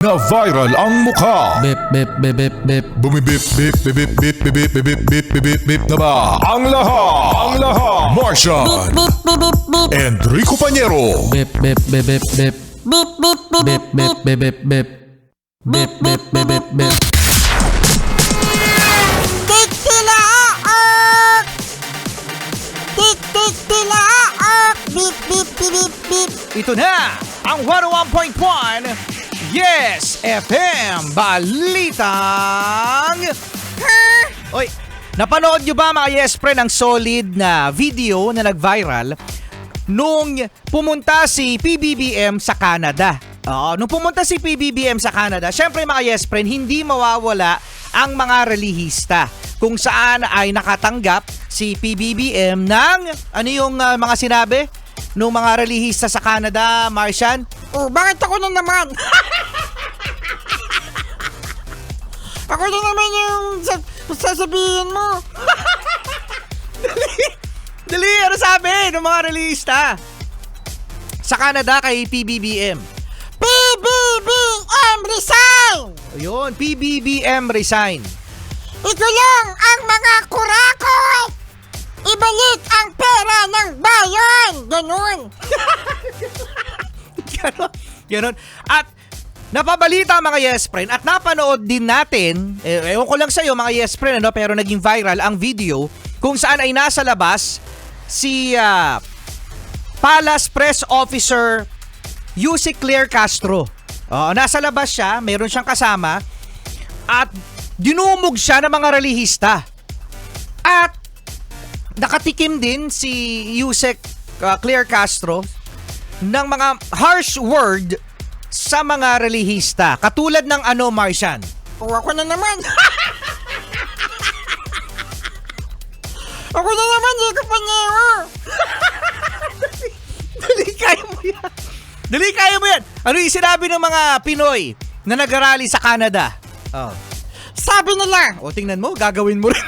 Na viral ang mukha. Bip, bip, bip, bip, bip. Bumibip, bip, bip, bip, bip, bip, bip, bip, bip, bip, bip na ba? Ang lahat. Martian. Enrico Pañero. Bip, bip, bip, bip, bip. Bip, bip, bip, bip, bip, bip. Bip, bip, bip, bip, bip. Tik-tilaak! Tik-tik-tilaak! Bip, bip, bip, bip, bip. Ito na ang 101.1 Yes FM Balitang Oy, napanood nyo ba mga Yes Friend ang solid na video na nag-viral nung pumunta si PBBM sa Canada? Nung pumunta si PBBM sa Canada, syempre mga Yes Friend, hindi mawawala ang mga relihista kung saan ay nakatanggap si PBBM ng ano yung mga sinabi nung mga relihista sa Canada, Martian? Oh, bakit ako na naman? Ako na naman yung sasabihin mo. Dali, ano sabi ng mga relihista sa Canada kay PBBM? PBBM resign! Ayun, PBBM resign. Ito lang ang mga kurakot! Ibalik ang pera ng bayan! Ganun! Ganon. At napabalita mga Yes Friend at napanood din natin, ewan ko lang sa'yo mga Yes Friend, pero naging viral ang video kung saan ay nasa labas si Palace Press Officer Yusek Claire Castro. Nasa labas siya, meron siyang kasama at dinumog siya ng mga relihista. At nakatikim din si Yusek Claire Castro ng mga harsh word sa mga relihista. Katulad ng ano, Martian? O ako na naman. Ako na naman, Rico Pañero. Dali, kaya mo yan. Dali, kaya mo yan. Ano yung sinabi ng mga Pinoy na nag-arali sa Canada? Sabi nila, Tingnan mo, gagawin mo rin.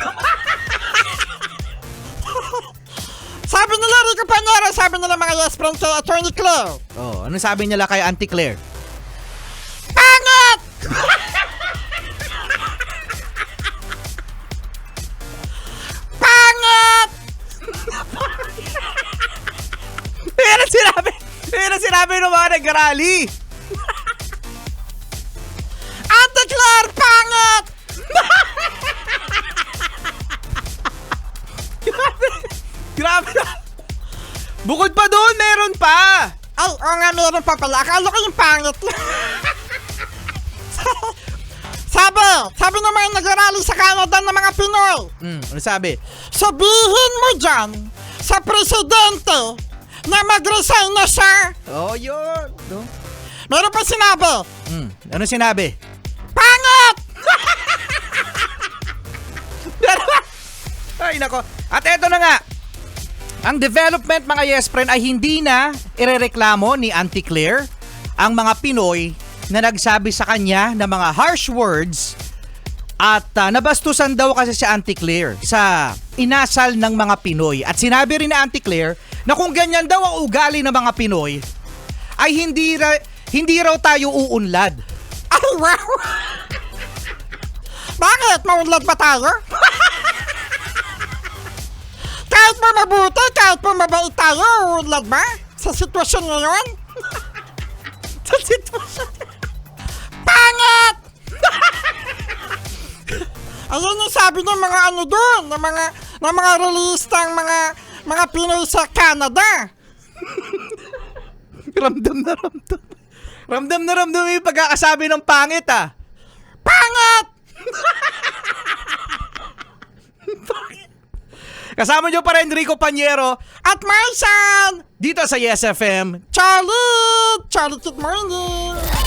sabi nila Rico Pañero, sabi nila mga Yes Friend kay Attorney Claire. Ano sabi nila kay Auntie Claire? Pangit! Pangit! Yan ang sinabi ng mga nag-arali. Ate Claire, pangit! Grabe na. Bukod pa doon, meron pa. Ay, oo nga, meron pa pala. Akala ko yung pangit lang. sabi ng mga nag-arali sa Canada ng mga Pinoy, Ano sabi? sabihin mo dyan sa presidente na mag-resign na siya. Yun. No? Meron pa sinabi, Ano sinabi? pangit! Ay, nako. At eto na nga. Ang development mga Yes Friend ay hindi na irereklamo ni Auntie Claire ang mga Pinoy na nagsabi sa kanya ng mga harsh words at nabastusan daw kasi si Auntie Claire sa inasal ng mga Pinoy. At sinabi rin ni Auntie Claire na kung ganyan daw ang ugali ng mga Pinoy ay hindi raw tayo uunlad. Ay, wow! Bakit? Maunlad ba tayo? Kahit pa mabuti, kahit pa mabait tayo, uunlad ba? Sa sitwasyon ngayon? Sa sitwasyon. Pangit! Ayun yung sabi ng mga ano doon, ng mga relistang mga Pinoy sa Canada. Ramdam na ramdam. Ramdam na ramdam yung pagkakasabi ng pangit Pangit! Kasama nyo pa rin Enrico Pañero At Martian! dito sa Yes FM. Charlie! Charlie, good morning!